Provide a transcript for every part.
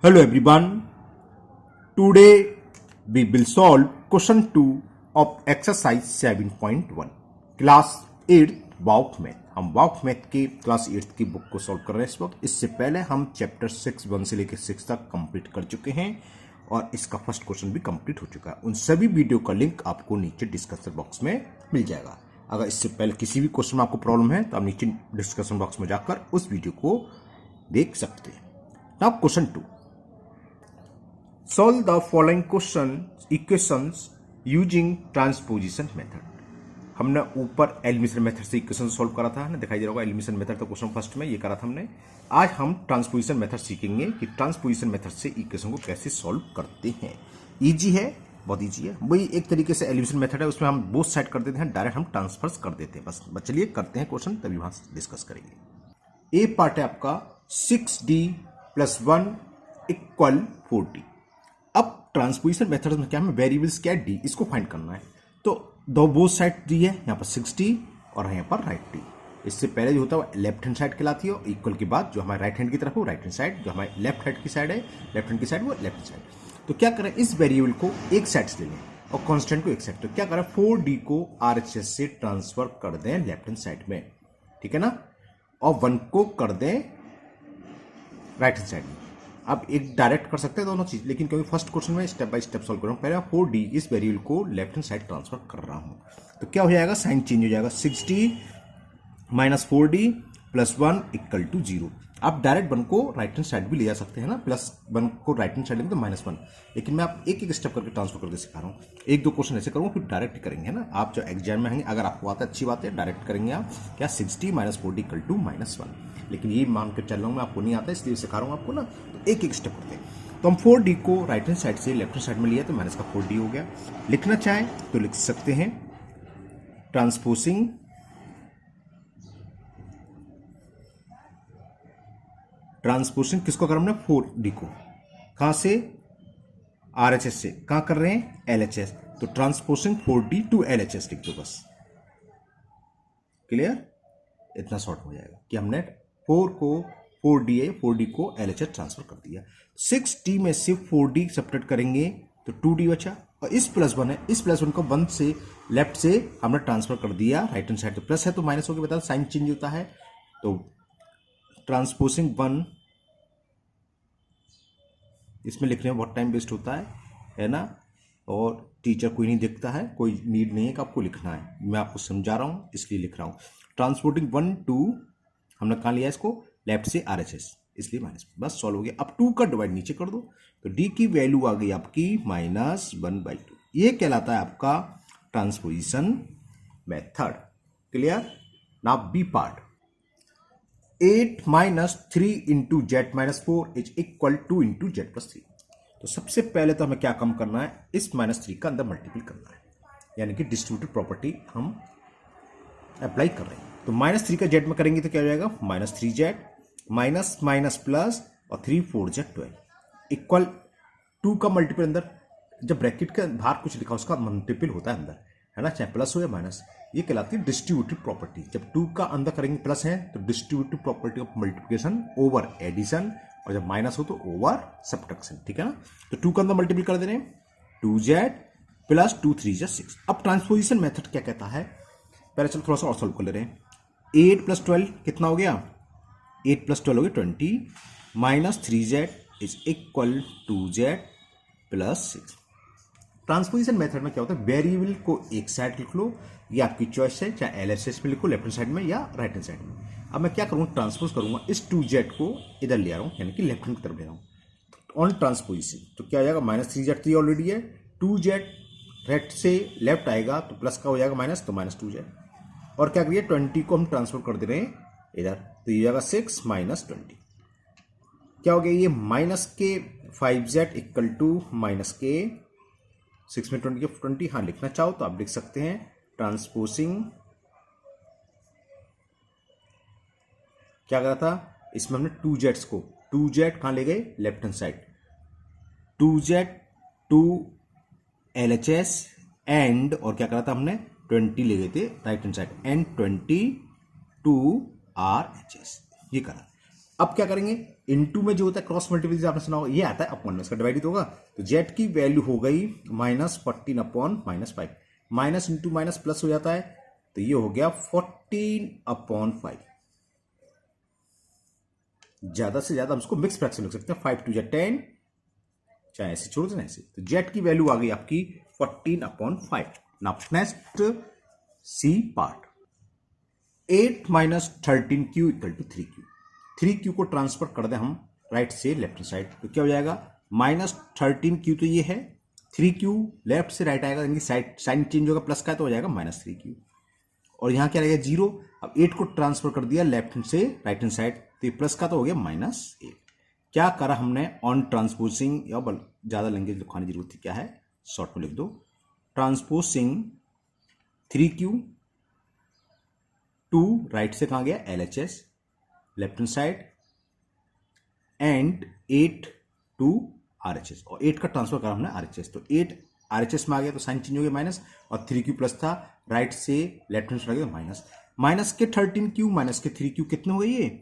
Hello everyone. Today we will solve question 2 of exercise 7.1 class 8 वाउफ math. हम वाउफ math के class 8 की book को solve कर रहे हैं इस वक्त। इससे पहले हम चैप्टर 6 1 से लेकर 6 तक कंप्लीट कर चुके हैं और इसका फर्स्ट क्वेश्चन भी कंप्लीट हो चुका है। उन सभी वीडियो का लिंक आपको नीचे डिस्क्रिप्शन बॉक्स में मिल जाएगा। अगर इससे पहले किसी भी क्वेश्चन में आपको प्रॉब्लम है तो आप नीचे डिस्क्रिप्शन बॉक्स में जाकर उस वीडियो को देख सकते हैं। Now question 2, solve the following equations using transposition method। हमने ऊपर एलिमिनेशन मेथड से इक्वेशन सॉल्व करा था ना, दिखाई दे रहा होगा एलिमिनेशन मेथड। तो क्वेश्चन फर्स्ट में ये करा था हमने। आज हम ट्रांसपोजिशन मेथड सीखेंगे कि ट्रांसपोजिशन मेथड से इक्वेशन को कैसे सॉल्व करते हैं। इजी है, बहुत इजी है। वही एक तरीके से एलिमिनेशन मेथड है, उसमें हम बोथ साइड कर देते हैं, डायरेक्ट हम ट्रांसफर्स कर देते हैं। बस चलिए करते हैं क्वेश्चन, तभी वहां डिस्कस करेंगे। ए पार्ट है आपका 6d + 1 = 4d। अब ट्रांसपोजिशन मेथड में क्या है, वेरिएबल्स क्या है, डी, इसको फाइंड करना है। तो दो बोथ साइड दी है, यहाँ पर 6d और यहाँ पर राइट डी। इससे पहले जो होता है वो लेफ्ट हैंड साइड कहलाती है, और इक्वल के बाद जो हमारे राइट हैंड की तरफ है वो राइट हैंड साइड, जो हमारे लेफ्ट हैंड की साइड है, लेफ्ट हैंड की साइड वो लेफ्ट हैंड साइड। तो क्या करें, इस वेरिएबल को एक साइड से ले लें और कांस्टेंट को एक साइड। तो क्या करें, 4d को RHS से ट्रांसफर कर दें लेफ्ट हैंड साइड में, ठीक है ना, और 1 को कर दें राइट हैंड साइड में। आप एक डायरेक्ट कर सकते हैं दोनों चीज, लेकिन क्योंकि फर्स्ट क्वेश्चन में स्टेप बाय स्टेप सॉल्व कर रहा हूं, पहले 4d इस वेरिएबल को लेफ्ट हैंड साइड ट्रांसफर कर रहा हूं। तो क्या हो जाएगा, साइन चेंज हो जाएगा, 6d - 4d + 1 = 0। आप डायरेक्ट 1 को राइट हैंड साइड भी ले जा सकते हैं ना, +1 को राइट हैंड साइड लेंगे तो -1। लेकिन मैं आप एक एक स्टेप करके ट्रांसफर करके सिखा रहा हूँ। एक दो क्वेश्चन ऐसे करूँगा, फिर डायरेक्ट करेंगे ना। आप जो एग्जाम में आएंगे, अगर आपको आता है अच्छी बात है, डायरेक्ट करेंगे आप क्या, 6d - 4d = -1। लेकिन ये मान कर चल रहा हूँ मैं, आपको नहीं आता इसलिए सिखा रहा हूँ आपको ना। तो एक एक स्टेप करते हैं। तो हम 4d को राइट हैंड साइड से लेफ्ट हैंड साइड में लिया तो माइनस का 4d हो गया। लिखना चाहे तो लिख सकते हैं ट्रांसपोजिंग किसको कर रहे हैं, 4d को। कहां से, RHS से। कहां कर रहे हैं, LHS। तो ट्रांसपोजिंग 4d to LHS लिख दो बस। क्लियर, इतना शॉर्ट हो जाएगा कि हमने 4d को LHS ट्रांसफर कर दिया। 6d में से 4d सब्ट्रैक्ट करेंगे तो 2d बचा, और इस +1 है, इस +1 को 1 से लेफ्ट से हमने ट्रांसफर कर दिया राइट हैंड साइड। तो प्लस है तो माइनस हो गया, बता साइन चेंज होता है। तो ट्रांसपोजिंग 1, इसमें लिखने में बहुत टाइम वेस्ट होता है ना, और टीचर कोई नहीं देखता है, कोई नीड नहीं है कि आपको लिखना है। मैं आपको समझा रहा हूं इसलिए लिख रहा हूं। ट्रांसपोर्टिंग 1 2 हमने कहां लिया इसको, लेफ्ट से RHS, इसलिए माइनस, बस सॉल्व हो गया। अब 2 का डिवाइड नीचे कर दो तो d की वैल्यू आ गई आपकी -1/2। ये कहलाता है आपका transposition method. Clear. Now B part, 8 - 3 × z - 4 = 2 × z + 3। तो सबसे पहले तो हमें क्या कम करना है, इस -3 का अंदर मल्टीपल करना है, यानी कि डिस्ट्रीब्यूटिव प्रॉपर्टी हम अप्लाई कर रहे हैं। तो -3 का z में करेंगे तो क्या हो जाएगा, -3z माइनस माइनस प्लस और 3 4 z 12 इक्वल 2 का मल्टीपल अंदर, जब ब्रैकेट के बाहर कुछ लिखा उसका मल्टीपल होता है अंदर, है ना, चाहे प्लस हो या माइनस। ये कहलाती है डिस्ट्रीब्यूटिव प्रॉपर्टी। जब 2 का अंदर करेंगे प्लस है तो distributive property of multiplication over addition, और जब माइनस हो तो ओवर सब्ट्रैक्शन, ठीक है ना। तो 2 का अंदर मल्टीपल कर दे रहे हैं, 2z + 2 3 = 6। अब ट्रांसपोजिशन मेथड क्या कहता है, पहले चलो थोड़ा सा और सॉल्व कर ले रहे हैं। 8 + 12 कितना हो गया, 8 + 12 हो गया 20 - 3z = 2z + 6। ट्रांसपोजिशन मेथड में क्या होता है, वेरिएबल को एक साइड लिख लो, ये आपकी चॉइस है, चाहे LHS में लिखो लेफ्ट हैंड साइड में या राइट हैंड साइड में। अब मैं क्या करूँगा, ट्रांसपोज करूंगा, इस 2z को इधर ले आ रहा हूँ, यानी कि लेफ्ट हैंड की तरफ ले रहा हूँ ऑन ट्रांसपोजिशन। तो क्या हो जाएगा, -3z 3 ऑलरेडी है, 2z राइट से लेफ्ट आएगा तो प्लस का हो जाएगा माइनस, तो -2z, और क्या करिए 20 को हम ट्रांसफर कर दे रहे हैं इधर, तो ये जाएगा 6 - 20। क्या हो गया, ये -5z = -k, 6 में 20 के 20। हाँ लिखना चाहो तो आप लिख सकते हैं ट्रांसपोजिंग, क्या करा था इसमें हमने 2z को, 2z कहां ले गए, left hand side, 2z to LHS and, और क्या करा था हमने 20 ले गए थे right hand side, and 20 to RHS, ये करा। अब क्या करेंगे, इनटू में जो होता है क्रॉस मल्टीप्लिसिटी आपने सुना होगा, ये आता है अपॉन में, इसका डिवाइड होगा। तो जेड की वैल्यू हो गई -14 upon -5, minus into minus plus हो जाता है, तो ये हो गया 14 अपॉन 5। ज्यादा से ज्यादा हम इसको मिक्स फ्रैक्शन लिख सकते हैं, 5 2 10, चाहे ऐसे छोड़ देना ऐसे। तो जेड की वैल्यू आ गई आपकी 14 upon 5। Now next C part, 8 minus 13q equal to 3q। 3q को ट्रांसफर कर दें हम राइट से लेफ्ट साइड, तो क्या हो जाएगा -13q, तो ये है 3q लेफ्ट से राइट आएगा, यानी साइन चेंज होगा, प्लस का है तो हो जाएगा -3q, और यहां क्या रहेगा 0। अब 8 को ट्रांसफर कर दिया लेफ्ट हैंड से राइट हैंड साइड, तो ये प्लस का तो हो गया -8। क्या करा हमने ऑन ट्रांसपोजिंग, या ज्यादा लैंग्वेज लिखवाने की जरूरत थी, क्या है शॉर्ट में लिख दो, ट्रांसपोजिंग 3q टू राइट से कहां गया LHS left hand side, and 8 to RHS, और 8 का ट्रांसफर करा हमने RHS, तो 8 RHS में आ गया तो साइन चेंज हो गया माइनस, और 3q प्लस था, राइट से लेफ्ट हैंड साइड आ गया माइनस। माइनस के 13q माइनस के 3q कितने हो गए ये,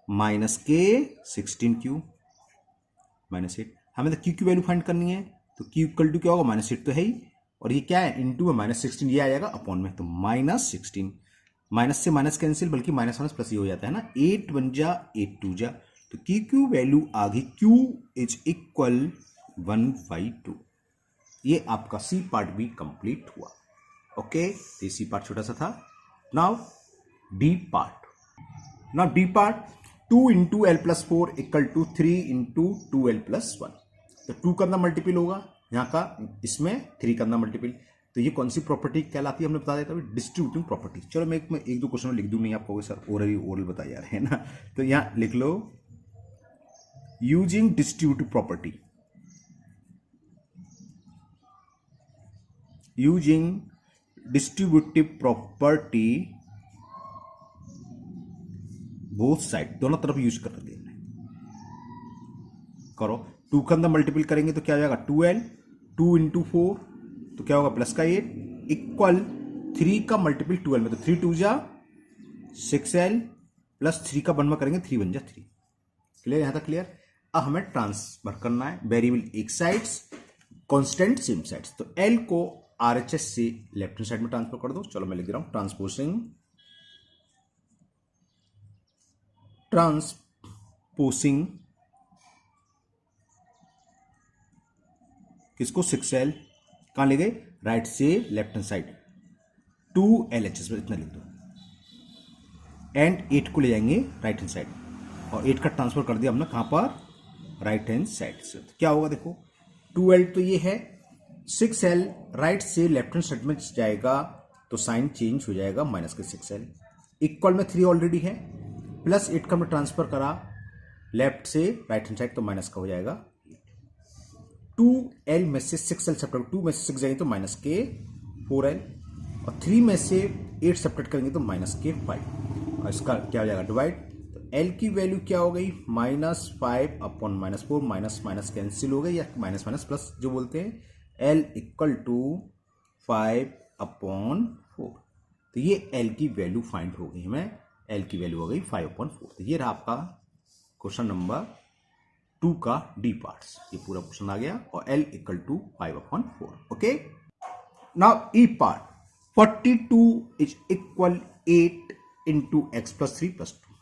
माइनस के 16q -8। हमें तो q की वैल्यू फाइंड करनी है, तो q इक्वल टू क्या होगा, -8 तो है ही, और ये क्या है इनटू में -16, ये आ जाएगा अपॉन में, तो -16, माइनस से माइनस कैंसिल, बल्कि माइनस माइनस प्लस ही हो जाता है ना, 8 1 जा 8 2 जा, तो q वैल्यू आ गई, q इज इक्वल 1/2। ये आपका सी पार्ट भी कंप्लीट हुआ। ओके, तो ये सी पार्ट छोटा सा था। Now D part 2 into L plus 4 equal to 3 into 2l plus 1। तो 2 का अंदर मल्टीपल होगा यहाँ का, इसमें 3 का अंदर मल्टीपल, तो ये कौन सी प्रॉपर्टी कहलाती है हमने बता देता है, डिस्ट्रीब्यूटिव प्रॉपर्टी। चलो मैं एक दो क्वेश्चन में लिख दूं, नहीं आपको सर ओरल बताया जा रहे हैं ना, तो यहाँ लिख लो using distributive property, using distributive property both side, दोनों तरफ यूज कर रहे हैं, करो। 2 का अंदर मल्टीपल करेंगे तो क्या हो जाएगा 2l, 2 इंटू 4 तो क्या होगा प्लस का 8, इक्वल 3 का मल्टीपल 2l में, तो 3 2 जा 6l प्लस 3 का 1 में करेंगे 3 1 जा 3। क्लियर, यहां तक क्लियर। अब हमें ट्रांसफर करना है, वेरिएबल एक साइड्स, कांस्टेंट सेम साइड्स, तो l को RHS से लेफ्ट हैंड साइड में ट्रांसफर कर दो। चलो मैं लिख दे रहा हूं ट्रांसपोजिंग किसको 6l कहां ले गए, राइट से लेफ्ट हैंड साइड, 2 LHS में इतना लिख दो, एंड 8 को ले जाएंगे राइट हैंड साइड, और 8 का ट्रांसफर कर दिया हमने कहां पर, राइट हैंड साइड से। तो क्या होगा देखो, 2l तो ये है, 6l राइट से लेफ्ट हैंड साइड में जाएगा तो साइन चेंज हो जाएगा माइनस के 6l, इक्वल में 3 ऑलरेडी है, प्लस 8 का हमने ट्रांसफर करा लेफ्ट से राइट हैंड साइड, तो माइनस का हो जाएगा 2l में से 6l सेपरेट, 2 में से 6 जाएंगे तो माइनस के 4l, और 3 में से 8 सेपरेट करेंगे तो माइनस के 5, और इसका क्या हो जाएगा डिवाइड, तो l की वैल्यू क्या हो गई -5 अपॉन -4, माइनस माइनस कैंसिल हो गई, या माइनस माइनस प्लस जो बोलते हैं, l इक्वल टू 5 अपॉन 4। तो ये l की वैल्यू फाइंड हो गई, हमें l की वैल्यू हो गई 5 अपॉन 4। तो ये रहा आपका क्वेश्चन नंबर 2 का डी पार्ट्स, ये पूरा क्वेश्चन आ गया, और l equal to 5 upon 4। Okay, now E part 42 is equal 8 into x plus 3 plus 2।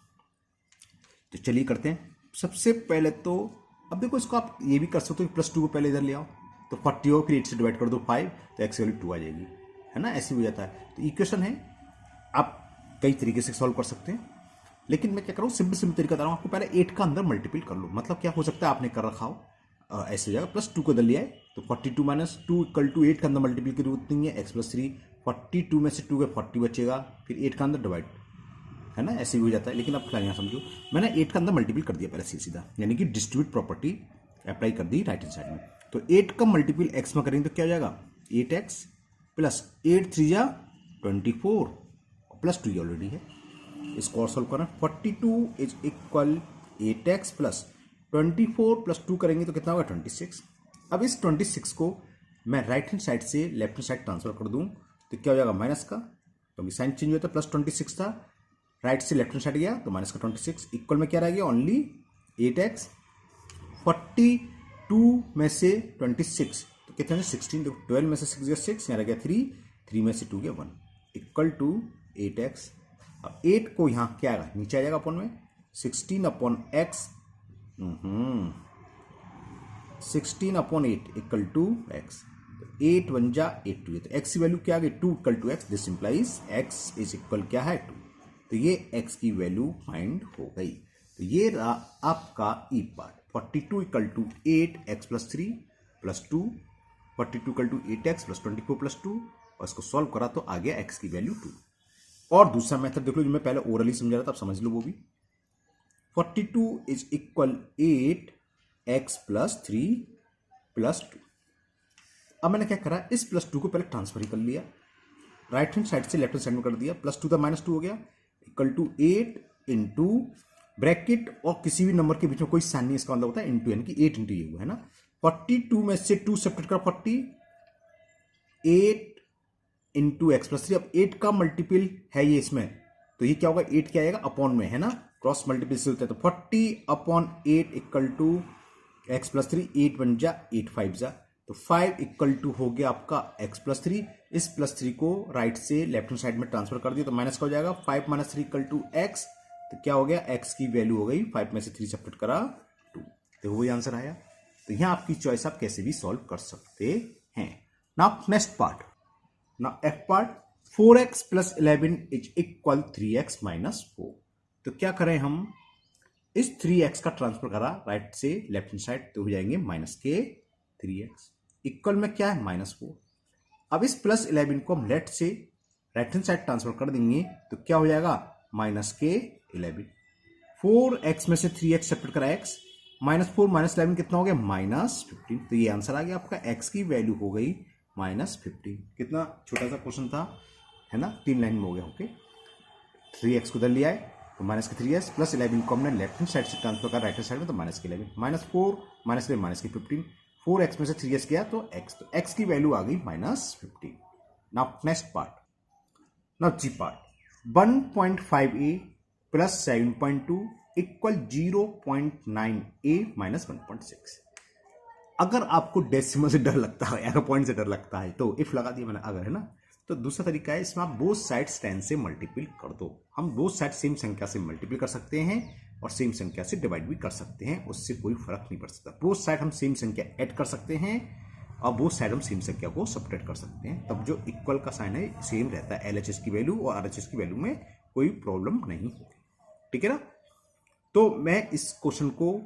तो चलिए करते हैं। सबसे पहले तो अब देखो, इसको आप ये भी कर सकते हो कि +2 को पहले इधर ले आओ, तो 40 हो, फिर 8 से डिवाइड कर दो 5, तो एक्स वैल्यू 2 आ जाएगी, है ना, ऐसे हो जाता है। तो इक्वेशन है, आप कई तरीके से सॉल्व कर सकते हैं, लेकिन मैं क्या करूँ, सिंपल तरीका बता रहा हूँ आपको, पहले 8 का अंदर मल्टीपल कर लो। मतलब क्या हो सकता है, आपने कर रखा हो ऐसे हो जाएगा, +2 को इधर ले आए तो 42 माइनस 2 इक्वल टू 8 का अंदर मल्टीपल की जरूरत नहीं है, एक्स प्लस 3, 42 में से 2 के 40 बचेगा, फिर 8 का अंदर डिवाइड, है ना, ऐसे भी हो जाता है। लेकिन अब यहाँ समझो, मैंने 8 का अंदर मल्टीपल कर दिया पहले सीधा, यानी कि डिस्ट्रीब्यूट प्रॉपर्टी अप्लाई कर दी राइट हैंड साइड में। तो 8 का मल्टीपल एक्स में करेंगे तो क्या हो जाएगा, 8x प्लस 8 3 जा 24 प्लस 2 ऑलरेडी है, इसको और सोल्व करना। 42 is equal 8x plus 24 plus 2 करेंगे तो कितना होगा 26। अब इस 26 को मैं राइट हैंड साइड से लेफ्ट हैंड साइड ट्रांसफर कर दूं तो क्या हो जाएगा माइनस का, तो साइन चेंज हुआ था, +26 था, राइट से लेफ्ट हैंड साइड गया तो माइनस का 26, इक्वल में क्या रह गया ओनली 8x 42 में से 26 तो कितने 16, देखो 12 में से 6 गया 6, यहाँ रह गया 3 में से 2 गया 1 इक्वल टू 8x। अब 8 को यहाँ क्या आएगा नीचे आ जाएगा अपन में 16 upon x 16 upon 8 equal to x। 8 1 जा 8 2 तो x की वैल्यू क्या आ गई 2 equal to x। This implies x is equal क्या है 2। तो ये x की वैल्यू फाइंड हो गई। तो ये रहा आपका E part 42 equal to 8x plus 3 plus 2 42 equal to 8x plus 24 plus 2 और इसको सॉल्व करा तो आ गया x की वैल्यू 2। और दूसरा मेथड देख लो जो मैं पहले ओरली समझा रहा था, आप समझ लो वो भी 42 is equal 8x plus 3 plus 2। अब मैंने क्या करा इस प्लस 2 को पहले ट्रांसफर ही कर लिया, राइट हैंड साइड से लेफ्ट हैंड साइड में कर दिया, प्लस 2 था माइनस 2 हो गया इक्वल टू 8 इंटू ब्रैकेट और किसी भी नंबर के बीच में कोई साइन नहीं, इसका मतलब होता है इंटू, यानी कि 8 इंटू ये हुआ है ना। 42 में से 2 सेपरेट कर 40 8 इंटू एक्स प्लस 3। अब 8 का मल्टीपल है ये इसमें तो ये क्या होगा 8 क्या आएगा अपॉन में है ना, क्रॉस मल्टीपल से होता है। तो 40 upon 8 equal to x plus 3 8 1 जा 8 5 जा तो 5 इक्वल टू हो गया आपका x प्लस 3। इस प्लस 3 को राइट से लेफ्ट हैंड साइड में ट्रांसफर कर दिया तो माइनस का हो जाएगा 5 माइनस 3 इक्वल टू x। तो क्या हो गया x की वैल्यू हो गई 5 में से 3 सेपरेट करा 2। तो वही आंसर आया। तो यहां आपकी चॉइस आप कैसे भी सॉल्व कर सकते हैं। Now next part, now f part 4x plus 11 is equal 3x minus 4। तो क्या करें हम इस 3x का ट्रांसफर करा राइट से लेफ्ट हैंड साइड तो हो जाएंगे माइनस के 3x इक्वल में क्या है माइनस 4। अब इस प्लस 11 को हम लेफ्ट से राइट हैंड साइड ट्रांसफर कर देंगे तो क्या हो जाएगा माइनस के 11। 4x में से 3x सेपरेट करा x माइनस 4 माइनस 11 कितना हो गया माइनस 15। तो ये आंसर आ गया आपका x की वैल्यू हो गई माइनस 15। कितना छोटा सा क्वेश्चन था है ना, 3 लाइन में हो गया। ओके 3x को उधर लिया है तो माइनस के 3x प्लस 11 को हमने लेफ्ट हैंड साइड से ट्रांसफर करा राइट हैंड साइड में तो माइनस के 11 माइनस 4 माइनस 11 माइनस के 15 4x में से 3x गया तो x की वैल्यू आ गई minus 15। Now next part, now G part 1.5a plus 7.2 equal 0.9a minus 1.6। अगर आपको डेसिमल से डर लगता है अगर पॉइंट से डर लगता है तो इफ लगा दिया मैंने अगर है ना, तो दूसरा तरीका है इसमें आप बोथ साइड्स 10 से मल्टीपल कर दो। हम बोथ साइड सेम संख्या से मल्टीपल कर सकते हैं और सेम संख्या से डिवाइड भी कर सकते हैं, उससे कोई फर्क नहीं पड़ सकता। बोथ साइड हम सेम संख्या ऐड कर सकते हैं और बोथ साइड हम सेम संख्या को सब्ट्रैक्ट कर सकते हैं, तब जो इक्वल का साइन है सेम रहता है। LHS की वैल्यू और RHS की वैल्यू में कोई प्रॉब्लम नहीं होगी, ठीक है ना। तो मैं इस क्वेश्चन को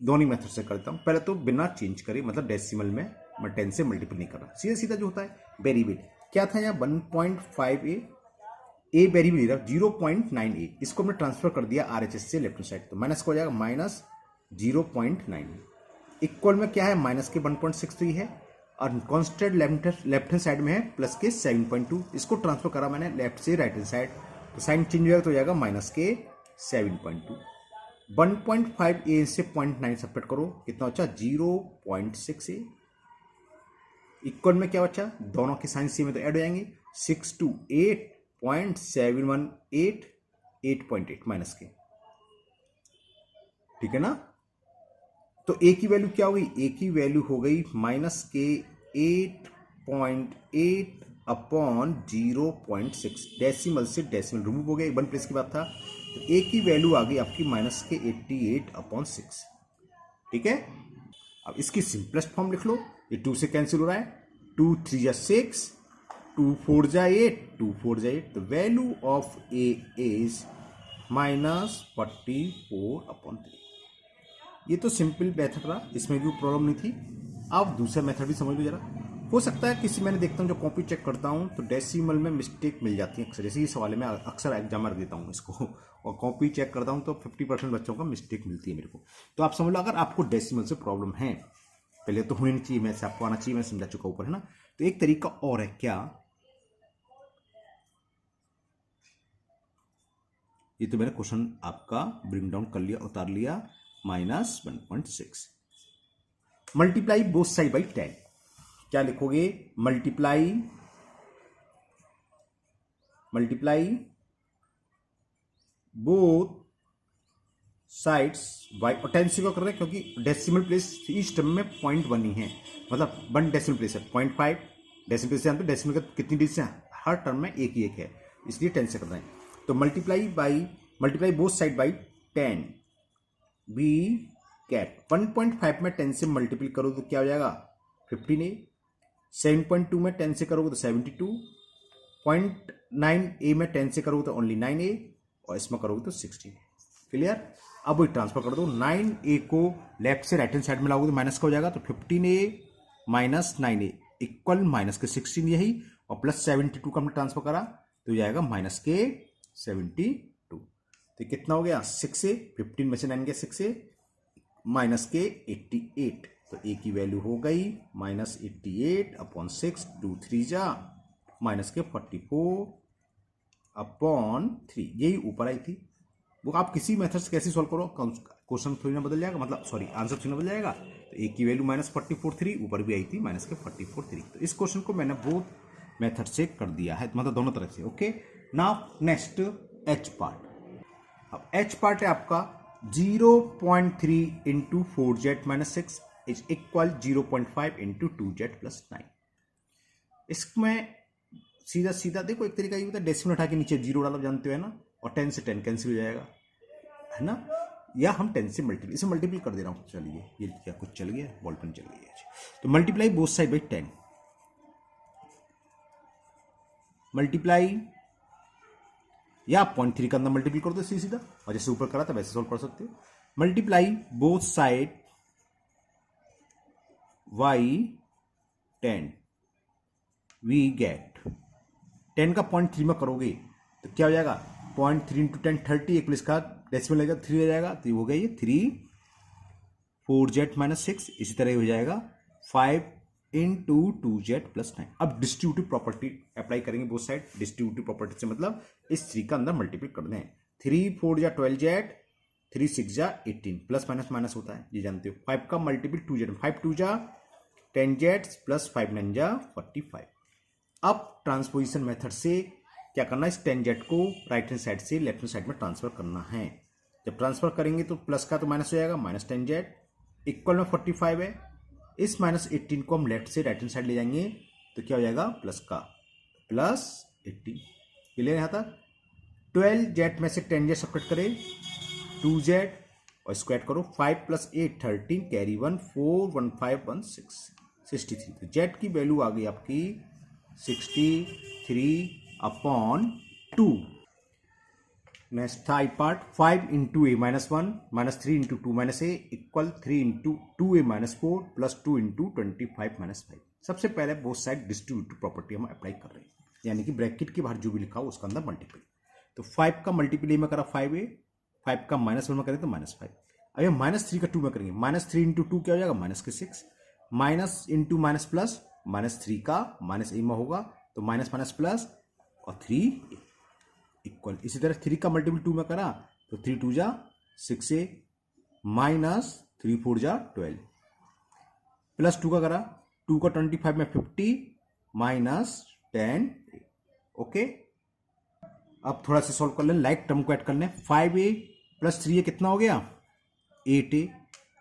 दोनों मेथड से करता हूं। पहले तो बिना चेंज करे मतलब डेसिमल में मैं 10 से मल्टीपल नहीं कर रहा, सीधा सीधा जो होता है वेरिएबल क्या था यहाँ 1.5a ए वेरिएबल रहा 0.9a, इसको हमने ट्रांसफर कर दिया RHS से लेफ्ट साइड तो माइनस को हो जाएगा माइनस 0.9 इक्वल में क्या है माइनस के 1.63 है और कॉन्स्टेंट लेफ्ट हैंड साइड में है प्लस के 7.2। इसको ट्रांसफर करा मैंने लेफ्ट से राइट हैंड साइड तो साइन चेंज हो जाएगा तो हो जाएगा माइनस के 7.2। 1.5a से 0.9 सेपरेट करो कितना बचा 0.6a इक्वल में क्या बचा दोनों के साइन सेम में तो ऐड हो जाएंगे 6 to 8.718 8.8 माइनस के, ठीक है ना। तो a की वैल्यू क्या हो गई a की वैल्यू हो गई माइनस के 8.8 अपॉन 0.6 डेसिमल से डेसिमल रिमूव हो गया 1 प्लेस की बात था तो a की वैल्यू आ गई आपकी माइनस के 88 अपॉन 6, ठीक है। अब इसकी सिंपलेस्ट फॉर्म लिख लो, ये 2 से कैंसिल हो रहा है 2 3 जा 6 2 4 जा 8 2 4 जा 8 the value of a is minus 44 upon 3। ये तो सिंपल मेथड रहा, इसमें भी प्रॉब्लम नहीं थी। आप दूसरा मेथड भी समझ लो जरा। हो सकता है किसी मैंने देखता हूँ जो कॉपी चेक करता हूँ तो डेसिमल में मिस्टेक मिल जाती है अक्सर, जैसे ये सवाल में अक्सर एग्जाम रख देता हूँ इसको और कॉपी चेक करता हूँ तो 50% बच्चों का मिस्टेक मिलती है मेरे को। तो आप समझ लो अगर आपको डेसिमल से प्रॉब्लम है पहले तो होनी नहीं चाहिए, मैं से आपको आना चाहिए, मैं समझा चुका ऊपर है ना। तो एक तरीका और है क्या, ये तो मैंने क्वेश्चन आपका ब्रिंग डाउन कर लिया उतार लिया minus 1.6 multiply both side by 10। क्या लिखोगे मल्टीप्लाई बोथ साइड्स बाई, और 10 से क्या कर रहे हैं क्योंकि डेसिमल प्लेस ईच टर्म में 0.1 ही है, मतलब 1 डेसिमल प्लेस है। 0.5 डेसिमल प्लेस से हम तो डेसिमल का कितनी डिजिट है, हर टर्म में एक ही एक है, इसलिए 10 से कर रहे हैं। तो multiply both side by 10, we get 1.5 में 10 से मल्टीप्लाई करो तो क्या हो जाएगा 15a, 7.2 में 10 से करोगे तो 72, 0.9a में 10 से करोगे तो ओनली 9a, और इसमें करोगे तो 16। क्लियर। अब वही ट्रांसफर कर दो, 9a को लेफ्ट से राइट हैंड साइड में लाओगे तो माइनस का हो जाएगा, तो 15a minus 9a equal minus के 16 यही, और प्लस 72 का हमने ट्रांसफर करा तो जाएगा माइनस के 72। तो कितना हो गया 6a, 15 में से 9 गया 6a, माइनस के 88, तो a की वैल्यू हो गई माइनस 88 अपॉन 6, 2 3 जा माइनस के 44 अपॉन 3, यही ऊपर आई थी। वो आप किसी मेथड से कैसे सॉल्व करो, क्वेश्चन थोड़ी ना बदल जाएगा, मतलब सॉरी आंसर थोड़ी ना बदल जाएगा। तो a की वैल्यू माइनस 44.3 ऊपर भी आई थी माइनस के 44.3। तो इस क्वेश्चन को मैंने बोथ मेथड से कर दिया है, मतलब दोनों तरफ से। Okay, now next h part. अब h पार्ट है आपका 0.3 into 4z minus 6 is equal 0.5 into 2z plus 9। इसमें सीधा सीधा देखो एक तरीका ये होता है, डेसिमल हटा के नीचे जीरो डालो, जानते हो ना, और 10 से 10 कैंसिल हो जाएगा, है ना, या हम 10 से मल्टीप्लाई, इसे मल्टीप्लाई कर दे रहा हूँ। चलिए ये क्या कुछ चल गया, बॉल पेन चल गई है। तो multiply both side by 10, multiply या 0.3 का अंदर मल्टीप्लाई कर दो सीधा, और जैसे ऊपर करा था वैसे सॉल्व कर सकते हो। Multiply both side by 10, we get 10 का 0.3 में करोगे तो क्या हो जाएगा 0.3 इंटू 10 30, एक प्लेस का डेसिमल लगेगा 3 आ जाएगा, तो ये हो गया ये 3 4z माइनस 6। इसी तरह हो जाएगा 5 इंटू 2z प्लस 9। अब डिस्ट्रीब्यूटिव प्रॉपर्टी अप्लाई करेंगे बोथ साइड। डिस्ट्रीब्यूटिव प्रॉपर्टी से मतलब इस 3 का अंदर मल्टीप्लाई कर दें, 3 4 जा 12z, 3 6 जा 18, प्लस माइनस माइनस होता है ये जानते हो। 5 का मल्टीपल 2z, 5 2 जा 10z प्लस 5 9 जा 45। अब ट्रांसपोजिशन मेथड से क्या करना है, इस 10z को राइट हैंड साइड से लेफ्ट हैंड साइड में ट्रांसफर करना है। जब ट्रांसफर करेंगे तो प्लस का तो माइनस हो जाएगा, माइनस 10z इक्वल में 45 है। इस माइनस 18 को हम लेफ्ट से राइट हैंड साइड ले जाएंगे तो क्या हो जाएगा प्लस का प्लस 18। क्लियर यहाँ तक। 12z में से 10z सब्ट्रैक्ट करें 2z और स्क्वायर करो, 5 प्लस 8 13, कैरी 1 4 1 5 1 6 63। तो z की वैल्यू आ गई आपकी 63 अपॉन 2। नेक्स्ट था आई पार्ट, 5 इंटू ए माइनस 1 माइनस 3 इंटू 2 माइनस ए equal 3 into 2a minus 4 plus 2 into 25 minus 5। सबसे पहले बोथ साइड डिस्ट्रीब्यूटिव प्रॉपर्टी हम अप्लाई कर रहे हैं, यानी कि ब्रैकेट के बाहर जो भी लिखा हो उसका अंदर मल्टीप्लाई। तो 5 का मल्टीप्लाई में करा 5a, 5 का माइनस 1 में करें तो माइनस 5। अब माइनस 3 का 2 में करेंगे, माइनस 3 इंटू 2 क्या हो जाएगा माइनस के 6, minus into minus plus, minus 3 का माइनस ए में होगा तो माइनस माइनस प्लस और 3 इक्वल। इसी तरह 3 का मल्टीपल 2 में करा तो 3 2 जा 6a माइनस 3 4 जा 12 प्लस 2 का करा 2 का 25 में 50 माइनस 10। ओके, अब थोड़ा सा सॉल्व कर लें, लाइक टर्म को ऐड कर लें। 5a प्लस 3a कितना हो गया 8a,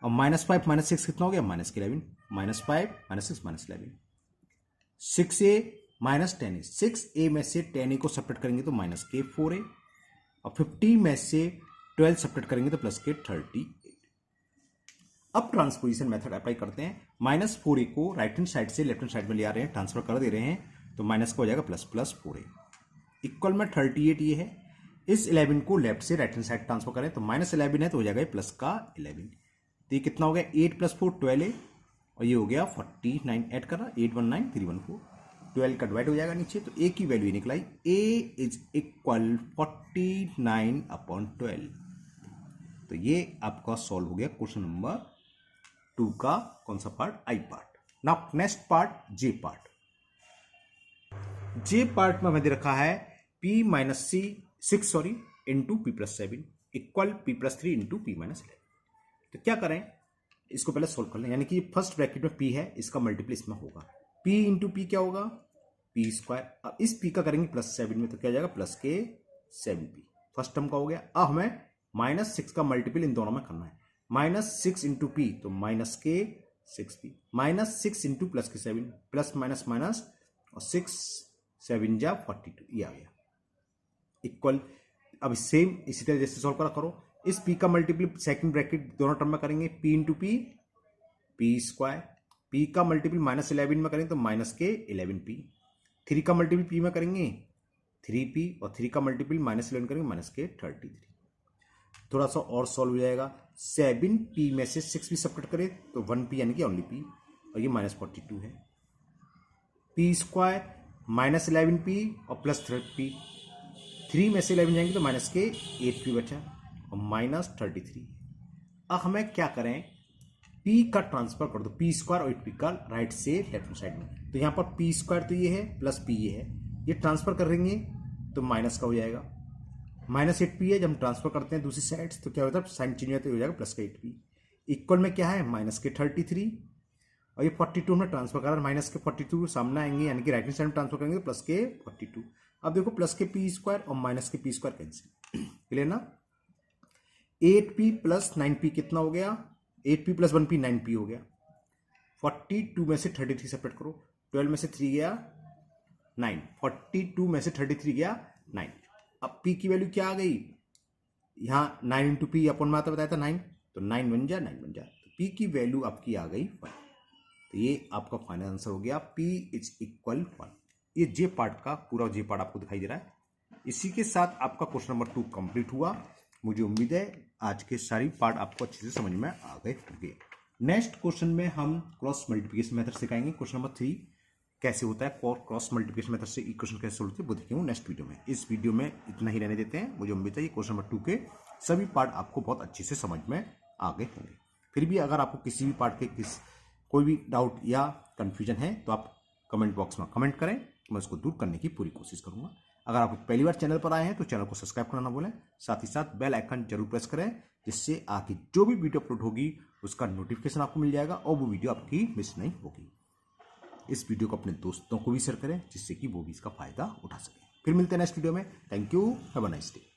और माइनस 5 माइनस 6 कितना हो गया minus 11, minus 5 minus 6 minus 11। 6a minus 10a, 6a में से 10a को सब्ट्रैक्ट करेंगे तो माइनस के 4a, और 50 में से 12 सब्ट्रैक्ट करेंगे तो प्लस के 38। अब ट्रांसपोजिशन मेथड अप्लाई करते हैं। माइनस 4a को राइट हैंड साइड से लेफ्ट हैंड साइड में ले आ रहे हैं, ट्रांसफर कर दे रहे हैं, तो माइनस का हो जाएगा प्लस प्लस 4a इक्वल में 38 ये है। इस 11 को लेफ्ट से राइट हैंड साइड ट्रांसफर करें तो माइनस 11 है तो हो जाएगा प्लस का 11। तो ये कितना हो गया 8 प्लस 4 12a, और ये हो गया 49 ऐड करना 819 314, 12 का डिवाइड हो जाएगा नीचे, तो a की वैल्यू निकलाई a इज इक्वल 49 अपॉन 12। तो ये आपका सॉल्व हो गया क्वेश्चन नंबर 2 का कौन सा पार्ट, आई पार्ट। नाउ नेक्स्ट पार्ट जे पार्ट। जे पार्ट में हमें दे रखा है p minus 6 sorry into P plus 7 equal p plus 3 into P minus 11। तो क्या करें, इसको पहले सोल्व कर लें, यानी कि फर्स्ट ब्रैकेट में p है, इसका मल्टीप्लाई इसमें होगा, p इंटू पी क्या होगा p स्क्वायर। अब इस p का करेंगे प्लस 7 में तो क्या हो जाएगा प्लस के 7p, फर्स्ट टर्म का हो गया। अब हमें -6 का मल्टीपल इन दोनों में करना है। -6 इंटू पी तो माइनस के 6p, -6 इंटू प्लस के 7, प्लस माइनस माइनस और 6 7 जा 42, ये आ गया इक्वल। अब सेम इसी तरह जैसे सॉल्व करो। इस p का मल्टीपल सेकंड ब्रैकेट दोनों टर्म में करेंगे, p into P P square, p का मल्टीपल -11 में करेंगे तो माइनस के 11p, 3 का मल्टीपल p में करेंगे 3p और 3 का मल्टीपल -11 करेंगे माइनस के 33। थोड़ा सा और सॉल्व हो जाएगा। 7p में से 6p सब्ट्रैक्ट करें तो 1p यानी कि ओनली p, और ये -42 है। p स्क्वायर -11p और प्लस 3p, 3 में से 11 जाएंगे तो माइनस के 8p बचा और -33। अब हमें क्या करें, p का ट्रांसफर कर दो, p स्क्वायर और 8p का राइट से लेफ्ट साइड में। तो यहाँ पर p स्क्वायर तो ये है प्लस p ये है, ये ट्रांसफर करेंगे तो माइनस का हो जाएगा, -8p है। जब हम ट्रांसफर करते हैं दूसरी साइड तो क्या होता है, साइन चेंज होता है, हो जाएगा प्लस का 8p। इक्वल में क्या है, माइनस के 33 और ये 42 में ट्रांसफर करा, माइनस के 42 सामने आएंगे यानी कि राइट हैंड साइड में ट्रांसफर करेंगे तो प्लस के 42। अब देखो प्लस के p स्क्वायर और माइनस के p स्क्वायर कैंसिल, क्लियर ना। 8p प्लस 9p कितना हो गया, 8p प्लस 1p 9p हो गया। 42 में से 33 सेपरेट करो, 12 में से 3 गया 9, 42 में से 33 गया 9। अब p की वैल्यू क्या आ गई, यहाँ 9 इंटू पी अपन में आता बताया था 9, तो 9 बन जा 9 बन जा, तो p की वैल्यू आपकी आ गई 1। तो ये आपका फाइनल आंसर हो गया, p इज इक्वल 1। ये जे पार्ट का पूरा जे पार्ट आपको दिखाई दे रहा है। इसी के साथ आपका क्वेश्चन नंबर 2 कंप्लीट हुआ। मुझे उम्मीद है आज के सारी पार्ट आपको अच्छे से समझ में आ गए होंगे। नेक्स्ट क्वेश्चन में हम क्रॉस मल्टीप्लिकेशन मेथड सिखाएंगे। क्वेश्चन नंबर 3 कैसे होता है, क्रॉस मल्टीप्लिकेशन मेथड से इक्वेशन कैसे सोल्व होते हैं वो देखेंगे नेक्स्ट वीडियो में। इस वीडियो में इतना ही रहने देते हैं। मुझे उम्मीद है ये क्वेश्चन नंबर 2 के सभी पार्ट आपको बहुत अच्छे से समझ में आ गए होंगे। फिर भी अगर आपको किसी भी पार्ट के कोई भी डाउट या कंफ्यूजन है तो आप कमेंट बॉक्स में कमेंट करें, मैं उसको दूर करने की पूरी कोशिश करूंगा। अगर आप पहली बार चैनल पर आए हैं तो चैनल को सब्सक्राइब करना ना भूलें, साथ ही साथ बेल आइकन जरूर प्रेस करें, जिससे आगे जो भी वीडियो अपलोड होगी उसका नोटिफिकेशन आपको मिल जाएगा और वो वीडियो आपकी मिस नहीं होगी। इस वीडियो को अपने दोस्तों को भी शेयर करें जिससे कि वो भी इसका फायदा उठा सकें। फिर मिलते हैं नेक्स्ट वीडियो में। Thank you, have a nice day.